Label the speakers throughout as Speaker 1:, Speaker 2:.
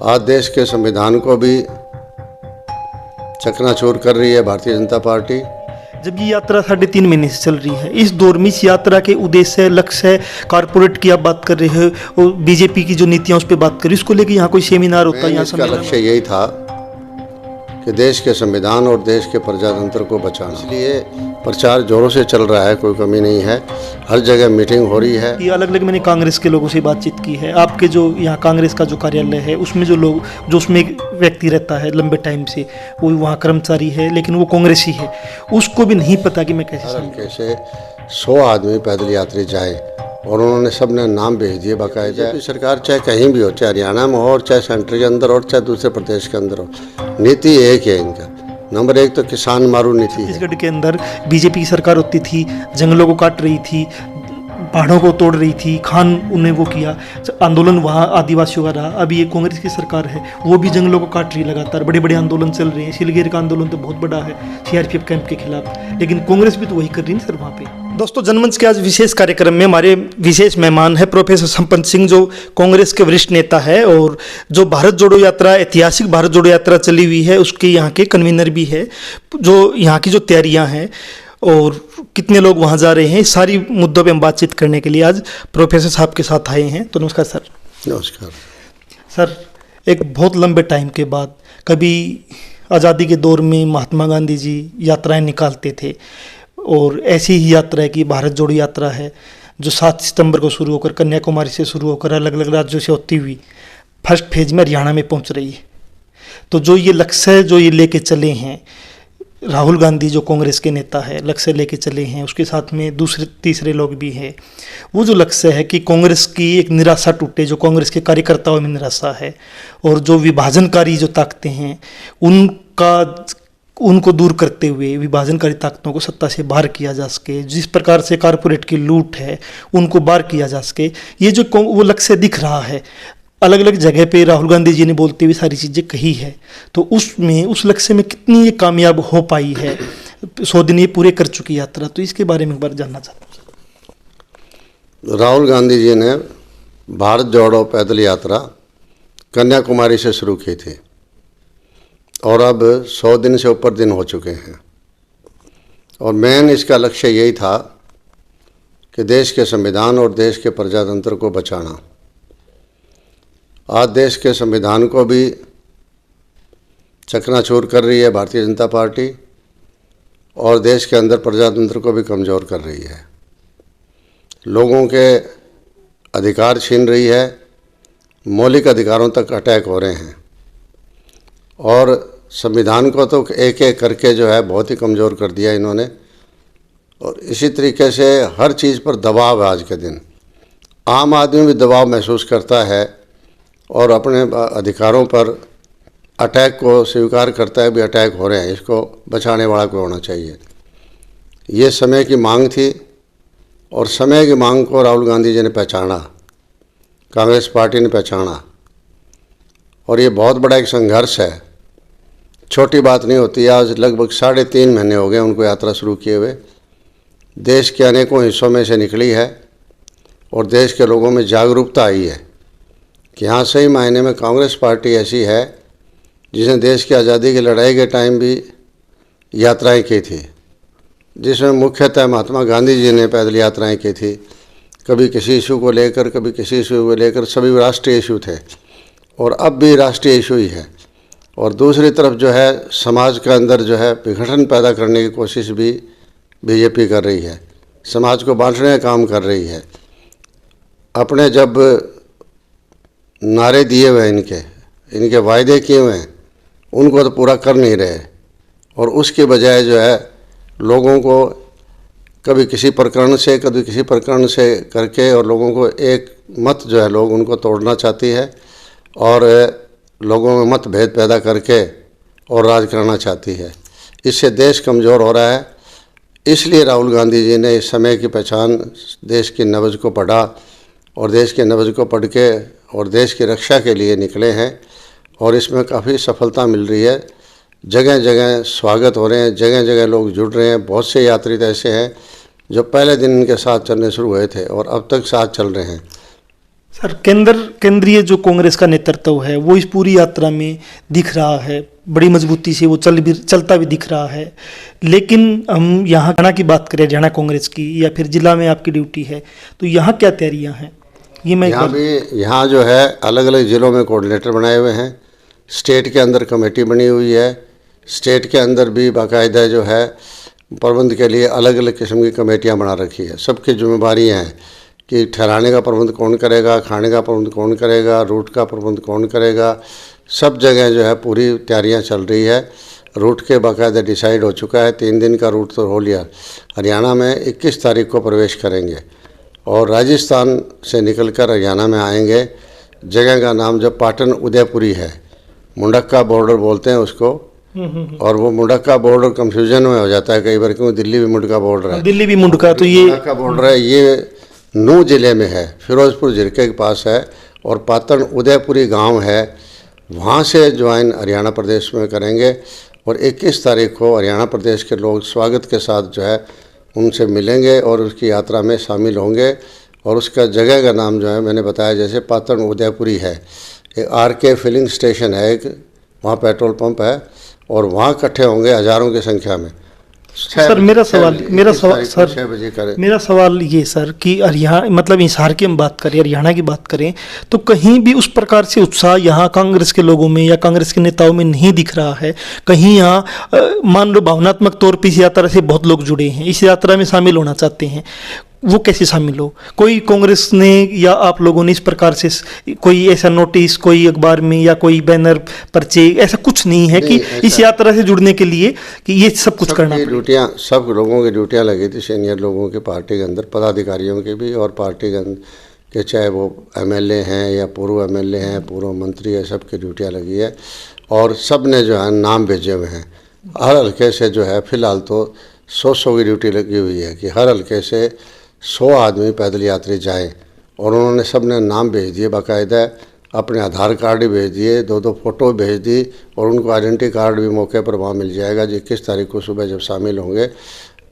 Speaker 1: आज देश के संविधान को भी चकनाचूर कर रही है भारतीय जनता पार्टी।
Speaker 2: जब ये यात्रा 3.5 महीने से चल रही है, इस दौर में इस यात्रा के उद्देश्य, लक्ष्य, कारपोरेट की आप बात कर रहे हो और बीजेपी की जो नीतियां उस पर बात कर रही है, इसको लेके यहाँ कोई सेमिनार होता है? यहाँ
Speaker 1: इसका लक्ष्य यही था कि देश के संविधान और देश के प्रजातंत्र को बचाना, इसलिए प्रचार जोरों से चल रहा है, कोई कमी नहीं है, हर जगह मीटिंग हो रही है।
Speaker 2: ये अलग अलग मैंने कांग्रेस के लोगों से बातचीत की है। आपके जो यहाँ कांग्रेस का जो कार्यालय है उसमें जो लोग, जो उसमें एक व्यक्ति रहता है लंबे टाइम से, वो वहाँ कर्मचारी है लेकिन वो कांग्रेसी है, उसको भी नहीं पता कि मैं कैसे
Speaker 1: 100 आदमी पैदल यात्री जाए और उन्होंने सबने नाम भेज दिए बाकायदा। सरकार चाहे कहीं भी हो, चाहे हरियाणा में हो और चाहे सेंटर के अंदर हो, चाहे दूसरे प्रदेश के अंदर हो, नीति एक है इनका। नंबर 1 तो किसान मारू नीति है।
Speaker 2: छत्तीसगढ़ के अंदर बीजेपी की सरकार होती थी, जंगलों को काट रही थी, पहाड़ों को तोड़ रही थी, खान उन्हें वो किया, आंदोलन वहाँ आदिवासियों का रहा। अभी ये कांग्रेस की सरकार है, वो भी जंगलों को काट रही है लगातार, बड़े बड़े आंदोलन चल रहे हैं। सिलगेर का आंदोलन तो बहुत बड़ा है सीआरपीएफ कैंप के खिलाफ, लेकिन कांग्रेस भी तो वही कर रही है सर वहाँ पे। दोस्तों, जनमंच के आज विशेष कार्यक्रम में हमारे विशेष मेहमान है प्रोफेसर संपन्न सिंह, जो कांग्रेस के वरिष्ठ नेता है और जो भारत जोड़ो यात्रा, ऐतिहासिक भारत जोड़ो यात्रा चली हुई है, उसके यहाँ के कन्वीनर भी है। जो यहाँ की जो तैयारियाँ हैं और कितने लोग वहाँ जा रहे हैं, सारी मुद्दों पे हम बातचीत करने के लिए आज प्रोफेसर साहब के साथ आए हैं। तो नमस्कार सर।
Speaker 1: नमस्कार
Speaker 2: सर। एक बहुत लंबे टाइम के बाद, कभी आज़ादी के दौर में महात्मा गांधी जी यात्राएं निकालते थे और ऐसी ही यात्रा है कि भारत जोड़ो यात्रा है, जो 7 सितंबर को शुरू होकर कन्याकुमारी से शुरू होकर अलग अलग राज्यों से होती हुई फर्स्ट फेज में हरियाणा में पहुंच रही है। तो जो ये लक्ष्य है, जो ये लेके चले हैं राहुल गांधी, जो कांग्रेस के नेता है, लक्ष्य लेके चले हैं, उसके साथ में दूसरे तीसरे लोग भी हैं। वो जो लक्ष्य है कि कांग्रेस की एक निराशा टूटे, जो कांग्रेस के कार्यकर्ताओं में निराशा है, और जो विभाजनकारी जो ताकतें हैं उनको दूर करते हुए विभाजनकारी ताकतों को सत्ता से बाहर किया जा सके, जिस प्रकार से कारपोरेट की लूट है उनको बाहर किया जा सके, ये जो वो लक्ष्य दिख रहा है। अलग अलग जगह पे राहुल गांधी जी ने बोलते हुए सारी चीज़ें कही है, तो उसमें उस लक्ष्य में कितनी ये कामयाब हो पाई है? 100 दिन ये पूरे कर चुकी यात्रा, तो इसके बारे में एक बार जानना चाहता हूँ।
Speaker 1: राहुल गांधी जी ने भारत जोड़ो पैदल यात्रा कन्याकुमारी से शुरू की थी और अब 100 दिन से ऊपर दिन हो चुके हैं। और मेन इसका लक्ष्य यही था कि देश के संविधान और देश के प्रजातंत्र को बचाना। आज देश के संविधान को भी चकनाचूर कर रही है भारतीय जनता पार्टी और देश के अंदर प्रजातंत्र को भी कमज़ोर कर रही है, लोगों के अधिकार छीन रही है, मौलिक अधिकारों तक अटैक हो रहे हैं और संविधान को तो एक एक करके जो है बहुत ही कमज़ोर कर दिया इन्होंने। और इसी तरीके से हर चीज़ पर दबाव है। आज के दिन आम आदमी भी दबाव महसूस करता है और अपने अधिकारों पर अटैक को स्वीकार करता है, भी अटैक हो रहे हैं, इसको बचाने वाला कोई होना चाहिए। ये समय की मांग थी और समय की मांग को राहुल गांधी जी ने पहचाना, कांग्रेस पार्टी ने पहचाना और ये बहुत बड़ा एक संघर्ष है, छोटी बात नहीं होती। आज लगभग 3.5 महीने हो गए उनको यात्रा शुरू किए हुए। देश के अनेकों हिस्सों में से निकली है और देश के लोगों में जागरूकता आई है कि हाँ, सही मायने में कांग्रेस पार्टी ऐसी है जिसने देश की आज़ादी की लड़ाई के टाइम भी यात्राएं की थी, जिसमें मुख्यतः महात्मा गांधी जी ने पैदल यात्राएं की थी, कभी किसी इशू को लेकर, कभी किसी इशू को लेकर, सभी राष्ट्रीय इशू थे और अब भी राष्ट्रीय इशू ही है। और दूसरी तरफ जो है समाज के अंदर जो है विघटन पैदा करने की कोशिश भी बीजेपी कर रही है, समाज को बांटने का काम कर रही है। अपने जब नारे दिए हुए इनके वायदे किए हुए हैं उनको तो पूरा कर नहीं रहे और उसके बजाय जो है लोगों को कभी किसी प्रकरण से कभी किसी प्रकरण से करके और लोगों को एक मत जो है लोग उनको तोड़ना चाहती है और लोगों में मतभेद पैदा करके और राज कराना चाहती है। इससे देश कमज़ोर हो रहा है। इसलिए राहुल गांधी जी ने इस समय की पहचान देश की नब्ज़ को पढ़ा और देश के नब्ज़ को पढ़ के और देश की रक्षा के लिए निकले हैं और इसमें काफ़ी सफलता मिल रही है। जगह जगह स्वागत हो रहे हैं, जगह जगह लोग जुड़ रहे हैं। बहुत से यात्री ऐसे हैं जो पहले दिन इनके साथ चलने शुरू हुए थे और अब तक साथ चल रहे हैं।
Speaker 2: सर केंद्रीय जो कांग्रेस का नेतृत्व है वो इस पूरी यात्रा में दिख रहा है, बड़ी मजबूती से वो चलता भी दिख रहा है। लेकिन हम यहाँ हरियाणा की बात करें, हरियाणा कांग्रेस की, या फिर जिला में आपकी ड्यूटी है, तो यहाँ क्या तैयारियाँ हैं? ये मैं
Speaker 1: यहाँ जो है अलग अलग ज़िलों में कोऑर्डिनेटर बनाए हुए हैं, स्टेट के अंदर कमेटी बनी हुई है, स्टेट के अंदर भी बाकायदा जो है प्रबंध के लिए अलग अलग किस्म की कमेटियाँ बना रखी है। सबकी जिम्मेदारियाँ हैं कि ठहराने का प्रबंध कौन करेगा, खाने का प्रबंध कौन करेगा, रूट का प्रबंध कौन करेगा। सब जगह जो है पूरी तैयारियां चल रही है। रूट के बाकायदा डिसाइड हो चुका है, 3 दिन का रूट तो हो लिया। हरियाणा में 21 तारीख को प्रवेश करेंगे और राजस्थान से निकलकर हरियाणा में आएंगे। जगह का नाम जो पाटन उदयपुरी है, मुंडक्का बॉर्डर बोलते हैं उसको, और वो मुंडक्का बॉर्डर कंफ्यूजन में हो जाता है कई बार, क्योंकि दिल्ली भी मुंडका बॉर्डर है।
Speaker 2: दिल्ली भी मुंडका, तो ये
Speaker 1: मुंडक्का बॉर्डर है, ये नूह जिले में है, फिरोजपुर झिरके के पास है, और पाटन उदयपुरी गांव है, वहाँ से ज्वाइन हरियाणा प्रदेश में करेंगे। और 21 तारीख को हरियाणा प्रदेश के लोग स्वागत के साथ जो है उनसे मिलेंगे और उसकी यात्रा में शामिल होंगे। और उसका जगह का नाम जो है मैंने बताया, जैसे पाटन उदयपुरी है, एक RK फिलिंग स्टेशन है, एक वहाँ पेट्रोल पंप है, और वहाँ इकट्ठे होंगे हज़ारों की संख्या में।
Speaker 2: सर मेरा सवाल ये सर कि हरियाणा मतलब हिसार की हम बात करें, हरियाणा की बात करें, तो कहीं भी उस प्रकार से उत्साह यहाँ कांग्रेस के लोगों में या कांग्रेस के नेताओं में नहीं दिख रहा है। कहीं यहाँ मान लो भावनात्मक तौर पर इस यात्रा से बहुत लोग जुड़े हैं, इस यात्रा में शामिल होना चाहते हैं, वो कैसे शामिल हो? कोई कांग्रेस ने या आप लोगों ने इस प्रकार से कोई ऐसा नोटिस, कोई अखबार में या कोई बैनर, पर्चे, ऐसा कुछ नहीं है कि इस यात्रा से जुड़ने के लिए कि ये सब कुछ करना पड़ेगा?
Speaker 1: ड्यूटियाँ, सब लोगों की ड्यूटियाँ लगी थी, सीनियर लोगों के, पार्टी के अंदर पदाधिकारियों के भी, और पार्टी के चाहे वो MLA हैं या पूर्व MLA हैं, पूर्व मंत्री है, सब की ड्यूटियाँ लगी है। और सब ने जो है नाम भेजे हुए हैं। हर हल्के से जो है फिलहाल तो 100 की ड्यूटी लगी हुई है कि हर हल्के से 100 आदमी पैदल यात्री जाएं, और उन्होंने सब ने नाम भेज दिए, बाकायदा अपने आधार कार्ड भी भेज दिए, 2-2 फ़ोटो भेज दी, और उनको आइडेंटिटी कार्ड भी मौके पर वहाँ मिल जाएगा। 21 तारीख को सुबह जब शामिल होंगे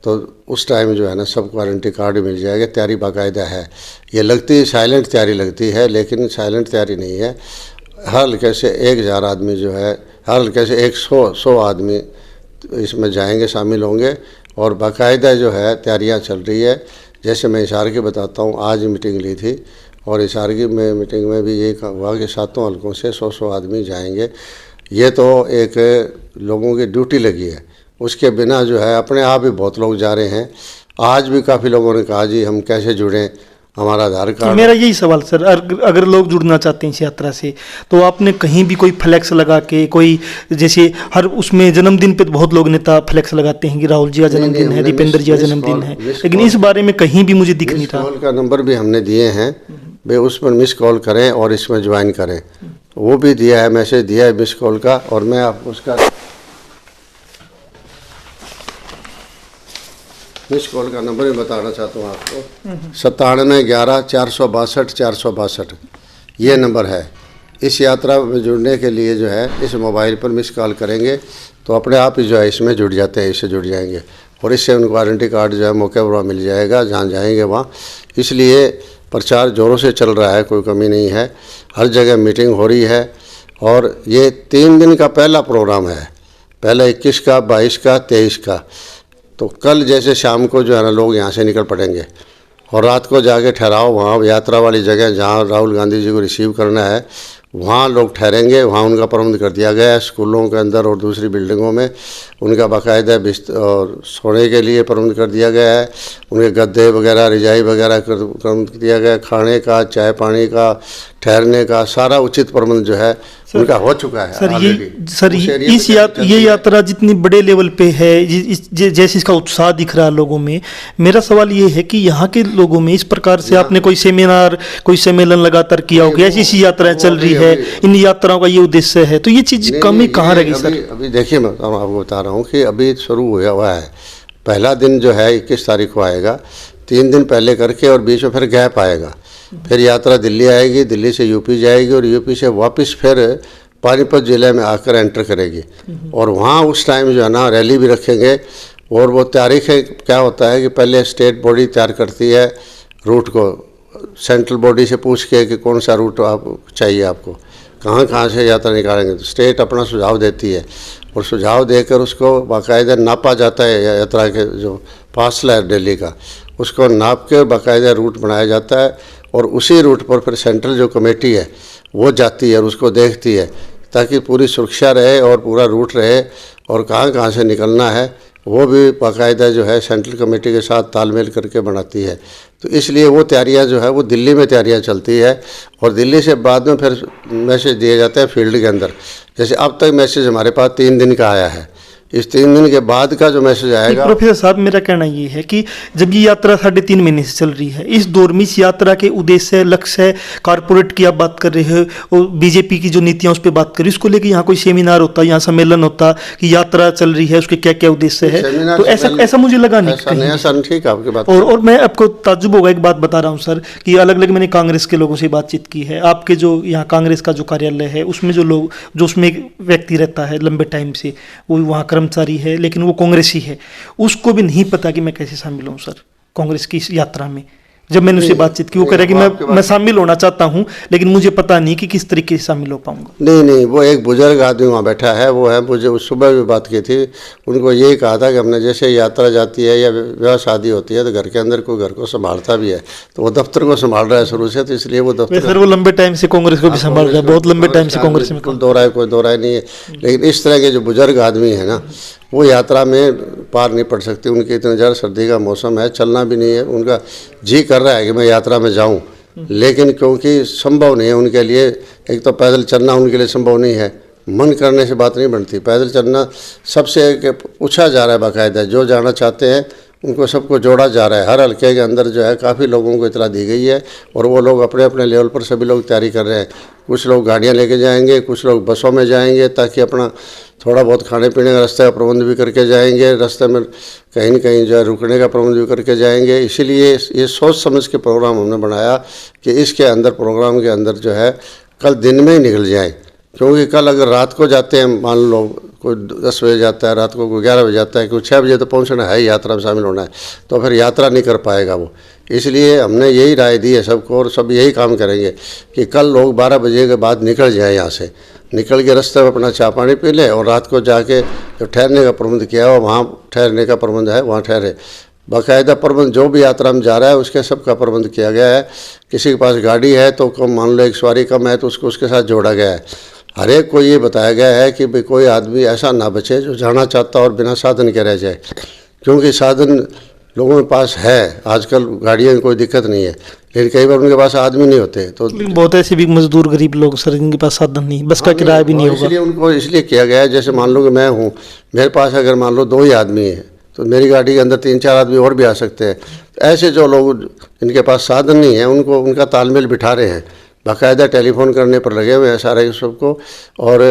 Speaker 1: तो उस टाइम जो है ना सबको आइडेंटिटी कार्ड मिल जाएगा। तैयारी बाकायदा है, ये लगती साइलेंट तैयारी लगती है, लेकिन साइलेंट तैयारी नहीं है। हर हल्के से 1000 आदमी जो है, हर हल्के से 100 आदमी इसमें जाएंगे, शामिल होंगे, और बाकायदा जो है तैयारियाँ चल रही है। जैसे मैं हिसार की बताता हूँ, आज मीटिंग ली थी, और हिसार की मीटिंग में भी ये हुआ कि 7 हल्कों से 100 आदमी जाएंगे। ये तो एक लोगों की ड्यूटी लगी है, उसके बिना जो है अपने आप ही बहुत लोग जा रहे हैं। आज भी काफ़ी लोगों ने कहा जी हम कैसे जुड़ें, हमारा आधार कार्ड।
Speaker 2: मेरा यही सवाल सर, अगर लोग जुड़ना चाहते हैं इस यात्रा से, तो आपने कहीं भी कोई फ्लैक्स लगा के, कोई जैसे हर उसमें जन्मदिन पे बहुत लोग नेता फ्लैक्स लगाते हैं कि राहुल जी का जन्मदिन है, दीपेंद्र जी का जन्मदिन है, लेकिन इस बारे में कहीं भी मुझे दिख नहीं रहा।
Speaker 1: कॉल का नंबर भी हमने दिए हैं, वे उस पर मिस कॉल करें और इसमें ज्वाइन करें, वो भी दिया है, मैसेज दिया है मिस कॉल का, और मैं आपको उसका मिस कॉल का नंबर भी बताना चाहता हूँ आपको। 9711 462 ये नंबर है। इस यात्रा में जुड़ने के लिए जो है इस मोबाइल पर मिस कॉल करेंगे तो अपने आप ही जो है इसमें जुड़ जाते हैं, इससे जुड़ जाएंगे, और इससे उनको आइडेंटिटी कार्ड जो है मौके पर मिल जाएगा जहाँ जाएंगे वहाँ। इसलिए प्रचार ज़ोरों से चल रहा है, कोई कमी नहीं है, हर जगह मीटिंग हो रही है। और ये 3 दिन का पहला प्रोग्राम है, पहला 21 का, 22 का, 23 का। तो कल जैसे शाम को जो है ना लोग यहाँ से निकल पड़ेंगे, और रात को जाके ठहराव वहाँ यात्रा वाली जगह जहाँ राहुल गांधी जी को रिसीव करना है, वहाँ लोग ठहरेंगे। वहाँ उनका प्रबंध कर दिया गया है, स्कूलों के अंदर और दूसरी बिल्डिंगों में उनका बाकायदा बिस्तर और सोने के लिए प्रबंध कर दिया गया है। उनके गद्दे वगैरह, रजाई वगैरह प्रबंध कर दिया गया है। खाने का, चाय पानी का, ठहरने का सारा उचित प्रबंध जो है उनका हो चुका है।
Speaker 2: ये यात्रा जितनी बड़े लेवल पे है, जैसे इसका उत्साह दिख रहा है लोगों में, मेरा सवाल ये है कि यहाँ के लोगों में इस प्रकार से आपने कोई सेमिनार, कोई सम्मेलन लगातार किया होगा, ऐसी यात्राएं चल रही है, इन यात्राओं का ये उद्देश्य है, तो ये चीज़ कमी कहाँ रहेगी सर?
Speaker 1: अभी देखिए मैं आपको बता रहा हूँ कि अभी शुरू हुआ है। पहला दिन जो है 21 तारीख को आएगा, 3 दिन पहले करके, और बीच में फिर गैप आएगा। फिर यात्रा दिल्ली आएगी, दिल्ली से यूपी जाएगी, और यूपी से वापस फिर पानीपत ज़िले में आकर एंटर करेगी। और वहाँ उस टाइम जो है ना रैली भी रखेंगे। और वो तारीख क्या होता है कि पहले स्टेट बॉडी तैयार करती है रूट को, सेंट्रल बॉडी से पूछ के कि कौन सा रूट आप चाहिए, आपको कहाँ कहाँ से यात्रा निकालेंगे, तो स्टेट अपना सुझाव देती है और सुझाव देकर उसको बाकायदा नापा जाता है। यात्रा के जो फासला है दिल्ली का, उसको नाप के बाकायदा रूट बनाया जाता है और उसी रूट पर फिर सेंट्रल जो कमेटी है वो जाती है और उसको देखती है ताकि पूरी सुरक्षा रहे और पूरा रूट रहे और कहाँ कहाँ से निकलना है वो भी बाकायदा जो है सेंट्रल कमेटी के साथ तालमेल करके बनाती है। तो इसलिए वो तैयारियां जो है वो दिल्ली में तैयारियां चलती है और दिल्ली से बाद में फिर मैसेज दिया जाता है फील्ड के अंदर। जैसे अब तक मैसेज हमारे पास 3 दिन का आया है, इस 3 दिन के बाद का जो मैसेज आएगा।
Speaker 2: प्रोफेसर साहब, मेरा कहना ये है कि जब ये यात्रा 3.5 महीने से चल रही है, इस दौर में इस यात्रा के उद्देश्य, लक्ष्य, कारपोरेट की आप बात कर रहे हो और बीजेपी की जो नीतियां उस पर बात कर रही है, उसको लेकर यहाँ कोई सेमिनार होता, यहाँ सम्मेलन होता कि यात्रा चल रही है उसके क्या क्या उद्देश्य है, तो ऐसा मुझे लगा नहीं।
Speaker 1: सर ठीक है आपकी बात।
Speaker 2: और मैं आपको ताज्जुब होगा, एक बात बता रहा हूँ सर कि अलग अलग मैंने कांग्रेस के लोगों से बातचीत की है, आपके जो यहाँ कांग्रेस का जो कार्यालय है उसमें जो लोग, जो उसमें एक व्यक्ति रहता है लंबे टाइम से, वो वहाँ कर्मचारी है लेकिन वो कांग्रेसी है, उसको भी नहीं पता कि मैं कैसे शामिल हूँ सर कांग्रेस की इस यात्रा में। जब मैंने उससे बातचीत की, वो कह रहा कि मैं शामिल होना चाहता हूँ लेकिन मुझे पता नहीं कि किस तरीके से शामिल हो पाऊंगा।
Speaker 1: नहीं, वो एक बुजुर्ग आदमी वहाँ बैठा है, वो है, मुझे सुबह भी बात की थी, उनको यही कहा था कि हमने जैसे यात्रा जाती है या विवाह शादी होती है तो घर के अंदर कोई घर को संभालता भी है, तो वो दफ्तर को संभाल रहा है शुरू से, तो इसलिए वो दफ्तर।
Speaker 2: सर वो लंबे टाइम से कांग्रेस को भी संभाल रहा है, बहुत लंबे टाइम से कांग्रेस में।
Speaker 1: कोई दो राय नहीं है, लेकिन इस तरह के जो बुजुर्ग आदमी है ना, वो यात्रा में पार नहीं पड़ सकती, उनकी इतनी ज़्यादा सर्दी का मौसम है, चलना भी नहीं है, उनका जी कर रहा है कि मैं यात्रा में जाऊं, लेकिन क्योंकि संभव नहीं है उनके लिए, एक तो पैदल चलना उनके लिए संभव नहीं है, मन करने से बात नहीं बनती, पैदल चलना सबसे पूछा जा रहा है बाकायदा, जो जाना चाहते हैं उनको सबको जोड़ा जा रहा है, हर हल्के के अंदर जो है काफ़ी लोगों को इतला दी गई है और वो लोग अपने अपने लेवल पर सभी लोग तैयारी कर रहे हैं। कुछ लोग गाड़ियाँ लेके जाएंगे, कुछ लोग बसों में जाएंगे ताकि अपना थोड़ा बहुत खाने पीने का रास्ते का प्रबंध भी करके जाएंगे, रास्ते में कहीं न कहीं जो है रुकने का प्रबंध भी करके जाएंगे। इसीलिए ये सोच समझ के प्रोग्राम हमने बनाया कि इसके अंदर, प्रोग्राम के अंदर जो है कल दिन में ही निकल जाए, क्योंकि कल अगर रात को जाते हैं, मान लो कोई 10 बजे जाता है, रात को कोई 11 बजे जाता है, कोई 6 बजे तो पहुंचना है, यात्रा में शामिल होना है, तो फिर यात्रा नहीं कर पाएगा वो। इसलिए हमने यही राय दी है सबको और सब यही काम करेंगे कि कल लोग 12 बजे के बाद निकल जाएँ, यहाँ से निकल के रास्ते में अपना चाय पानी पी लें और रात को जाके जो ठहरने का प्रबंध किया हो वहाँ ठहरने का प्रबंध है वहाँ ठहरे। बाकायदा प्रबंध जो भी यात्रा में जा रहा है उसके सबका प्रबंध किया गया है। किसी के पास गाड़ी है तो कम, मान लो एक सवारी कम है तो उसको उसके साथ जोड़ा गया है। हर एक को ये बताया गया है कि भाई कोई आदमी ऐसा ना बचे जो जाना चाहता और बिना साधन के रह जाए, क्योंकि साधन लोगों के पास है, आजकल गाड़ियों की कोई दिक्कत नहीं है, लेकिन कई बार उनके पास आदमी नहीं होते। तो
Speaker 2: बहुत ऐसे भी मजदूर गरीब लोग सर जिनके पास साधन नहीं, बस का किराया भी नहीं होगा,
Speaker 1: इसलिए उनको इसलिए किया गया है। जैसे मान लो कि मैं हूँ, मेरे पास अगर मान लो 2 ही आदमी हैं तो मेरी गाड़ी के अंदर 3-4 आदमी और भी आ सकते हैं। ऐसे जो लोग जिनके पास साधन नहीं है उनको उनका तालमेल बिठा रहे हैं, बाकायदा टेलीफोन करने पर लगे हुए हैं सारे सबको। और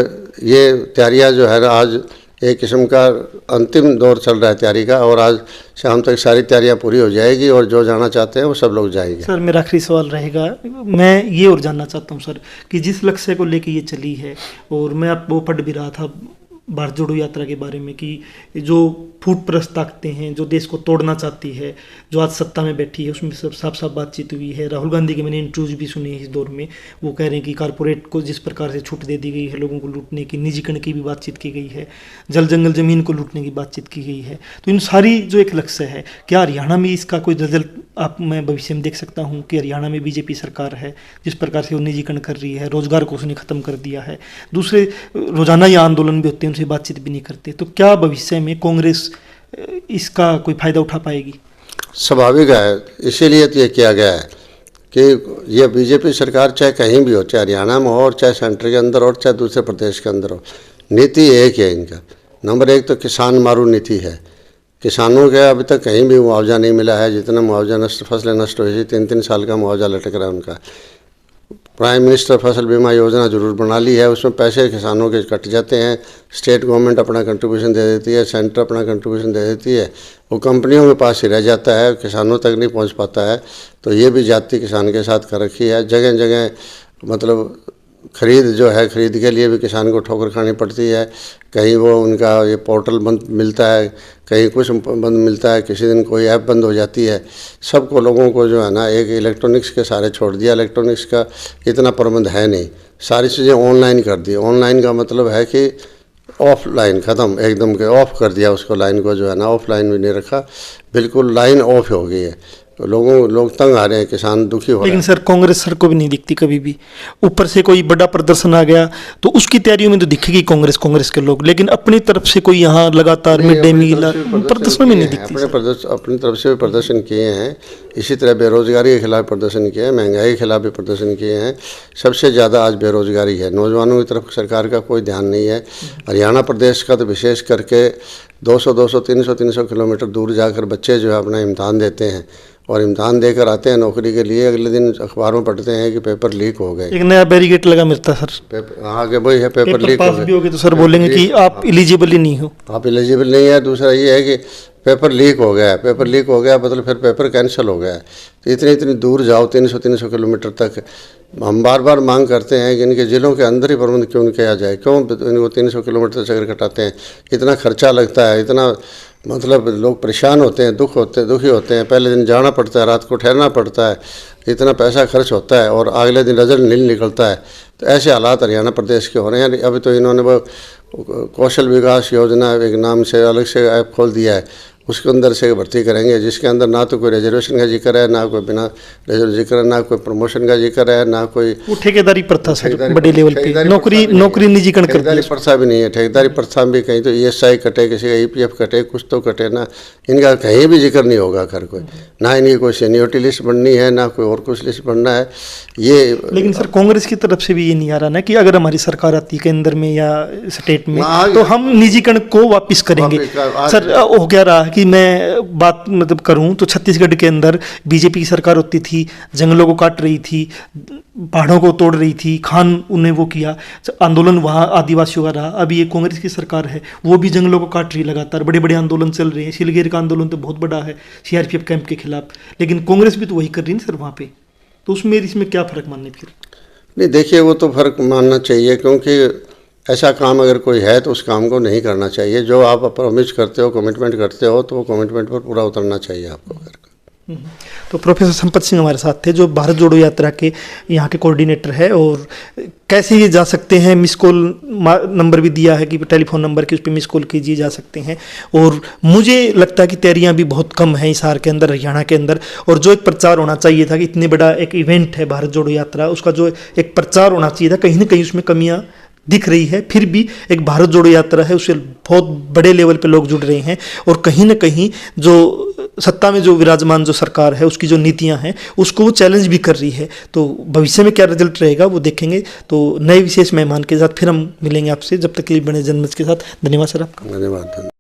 Speaker 1: ये तैयारियां जो है ना, आज एक किस्म का अंतिम दौर चल रहा है तैयारी का और आज शाम तक सारी तैयारियां पूरी हो जाएगी और जो जाना चाहते हैं वो सब लोग जाएंगे।
Speaker 2: सर मेरा आखिरी सवाल रहेगा, मैं ये और जानना चाहता हूँ सर कि जिस लक्ष्य को लेके ये चली है, और मैं आपको पढ़ भी रहा था भारत जोड़ो यात्रा के बारे में कि जो फूट प्रस्त ताकतें हैं, जो देश को तोड़ना चाहती है, जो आज सत्ता में बैठी है, उसमें सब साफ साफ बातचीत हुई है। राहुल गांधी के मैंने इंटरव्यूज भी सुने इस दौर में, वो कह रहे हैं कि कारपोरेट को जिस प्रकार से छूट दे दी गई है, लोगों को लूटने की, निजीकरण की भी बातचीत की गई है, जल जंगल जमीन को लूटने की बातचीत की गई है। तो इन सारी जो एक लक्ष्य है, क्या हरियाणा में इसका कोई रिजल्ट आप मैं भविष्य में देख सकता हूँ कि हरियाणा में बीजेपी सरकार है, जिस प्रकार से वो निजीकरण कर रही है, रोजगार को उसने खत्म कर दिया है, दूसरे रोजाना ये आंदोलन भी होते हैं, उनसे बातचीत भी नहीं करते, तो क्या भविष्य में कांग्रेस इसका कोई फायदा उठा पाएगी?
Speaker 1: स्वाभाविक है, इसीलिए तो ये किया गया है कि ये बीजेपी सरकार चाहे कहीं भी हो, चाहे हरियाणा में हो और चाहे सेंटर के अंदर और चाहे दूसरे प्रदेश के अंदर हो, नीति एक है इनका। नंबर 1 तो किसान मारू नीति है। किसानों के अभी तक कहीं भी मुआवजा नहीं मिला है, जितना मुआवजा नष्ट, फसलें नष्ट हुई थी, 3-3 साल का मुआवजा लटक रहा है उनका। प्राइम मिनिस्टर फसल बीमा योजना जरूर बना ली है, उसमें पैसे किसानों के कट जाते हैं, स्टेट गवर्नमेंट अपना कंट्रीब्यूशन दे देती है, सेंटर अपना कंट्रीब्यूशन दे देती है, वो कंपनियों के पास ही रह जाता है, किसानों तक नहीं पहुंच पाता है। तो ये भी जाति किसान के साथ कर रखी है। जगह जगह मतलब खरीद जो है, खरीद के लिए भी किसान को ठोकर खानी पड़ती है। कहीं वो उनका ये पोर्टल बंद मिलता है, कहीं कुछ बंद मिलता है, किसी दिन कोई ऐप बंद हो जाती है। सबको लोगों को जो है ना एक इलेक्ट्रॉनिक्स के सहारे छोड़ दिया। इलेक्ट्रॉनिक्स का इतना प्रबंध है नहीं, सारी चीज़ें ऑनलाइन कर दी। ऑनलाइन का मतलब है कि ऑफलाइन ख़त्म, एकदम के ऑफ कर दिया उसको, लाइन को जो है ना ऑफलाइन भी नहीं रखा, बिल्कुल लाइन ऑफ हो गई है। तो लोग तंग आ रहे हैं, किसान दुखी हो रहे हैं।
Speaker 2: लेकिन सर कांग्रेस सर को भी नहीं दिखती कभी भी। ऊपर से कोई बड़ा प्रदर्शन आ गया तो उसकी तैयारियों में तो दिखेगी कांग्रेस के लोग, लेकिन अपनी तरफ से कोई यहाँ लगातार मिड डे मील प्रदर्शन में नहीं दिखती।
Speaker 1: अपनी तरफ से भी प्रदर्शन किए हैं, इसी तरह बेरोजगारी के खिलाफ प्रदर्शन किए हैं, महंगाई के खिलाफ भी प्रदर्शन किए हैं। सबसे ज़्यादा आज बेरोजगारी है, नौजवानों की तरफ सरकार का कोई ध्यान नहीं है। हरियाणा प्रदेश का तो विशेष करके 200, 300 किलोमीटर दूर जाकर बच्चे जो है अपना इम्तहान देते हैं, और इम्तहान देकर आते हैं नौकरी के लिए, अगले दिन अखबारों में पढ़ते हैं कि पेपर लीक हो गए।
Speaker 2: एक नया बैरिकेड लगा मिलता सर,
Speaker 1: आगे वही है, पेपर लीक
Speaker 2: पास भी हो गए तो सर बोलेंगे कि आप एलिजिबल ही नहीं हो,
Speaker 1: आप एलिजिबल नहीं है। दूसरा ये है कि पेपर लीक हो गया, पेपर लीक हो गया मतलब फिर पेपर कैंसिल हो गया। तो इतनी दूर जाओ, 300 किलोमीटर तक। हम बार बार मांग करते हैं कि इनके ज़िलों के अंदर ही प्रबंध क्यों नहीं किया जाए, क्यों इनको 300 किलोमीटर चक्कर कटाते हैं, इतना खर्चा लगता है, इतना मतलब लोग परेशान होते हैं, दुखी होते हैं। पहले दिन जाना पड़ता है, रात को ठहरना पड़ता है, इतना पैसा खर्च होता है और अगले दिन रिजल्ट नहीं निकलता है। तो ऐसे हालात हरियाणा प्रदेश के हो रहे हैं। अभी तो इन्होंने वो कौशल विकास योजना एक नाम से अलग से ऐप खोल दिया है, उसके अंदर से भर्ती करेंगे, जिसके अंदर ना तो कोई रिजर्वेशन का जिक्र है, ना कोई बिना रिजर्वेशन जिक्र है, ना कोई प्रमोशन का जिक्र है, ना कोई
Speaker 2: ठेकेदारी प्रथा सर बड़े लेवल पे नौकरी निजीकरण कर दी।
Speaker 1: ठेकेदारी प्रथा भी नहीं है। ठेकेदारी प्रथा भी कहीं तो ESI कटे, किसी का EPF कटे, कुछ तो कटे ना, इनका कहीं भी जिक्र नहीं होगा कर कोई, ना इनकी कोई सीनियोरिटी लिस्ट बननी है, ना कोई और कुछ लिस्ट बनना है ये।
Speaker 2: लेकिन सर कांग्रेस की तरफ से भी ये नहीं आ रहा ना कि अगर हमारी सरकार आती है केंद्र में या स्टेट में तो हम निजीकरण को वापस करेंगे। सर हो क्या रहा कि मैं बात मतलब करूं तो छत्तीसगढ़ के अंदर बीजेपी की सरकार होती थी, जंगलों को काट रही थी, पहाड़ों को तोड़ रही थी, खान उन्हें वो किया, आंदोलन वहाँ आदिवासियों का रहा। अभी ये कांग्रेस की सरकार है, वो भी जंगलों को काट रही, लगातार बड़े बड़े आंदोलन चल रहे हैं। सिलगेर का आंदोलन तो बहुत बड़ा है CRPF कैंप के खिलाफ, लेकिन कांग्रेस भी तो वही कर रही है सर वहाँ पे। तो उसमें इसमें क्या फ़र्क मानने फिर?
Speaker 1: नहीं देखिए, वो तो फ़र्क मानना चाहिए, क्योंकि ऐसा काम अगर कोई है तो उस काम को नहीं करना चाहिए। जो आप प्रॉमिस करते हो, कमिटमेंट करते हो, तो वो कमिटमेंट पर पूरा उतरना चाहिए आपको कर।
Speaker 2: तो प्रोफेसर संपत सिंह हमारे साथ थे, जो भारत जोड़ो यात्रा के यहाँ के कोऑर्डिनेटर है। और कैसे ये जा सकते हैं, मिस कॉल नंबर भी दिया है कि टेलीफोन नंबर की, उस पर मिस कॉल कीजिए, जा सकते हैं। और मुझे लगता है कि तैयारियां भी बहुत कम हैं इस हार के अंदर, हरियाणा के अंदर। और जो एक प्रचार होना चाहिए था कि इतने बड़ा एक इवेंट है भारत जोड़ो यात्रा, उसका जो एक प्रचार होना चाहिए था, कहीं ना कहीं उसमें कमियाँ दिख रही है। फिर भी एक भारत जोड़ो यात्रा है, उससे बहुत बड़े लेवल पे लोग जुड़ रहे हैं। और कहीं ना कहीं जो सत्ता में जो विराजमान जो सरकार है, उसकी जो नीतियां हैं, उसको वो चैलेंज भी कर रही है। तो भविष्य में क्या रिजल्ट रहेगा वो देखेंगे। तो नए विशेष मेहमान के साथ फिर हम मिलेंगे आपसे, जब तक के लिए बने जनमत के साथ। धन्यवाद सर आपका।
Speaker 1: धन्यवाद।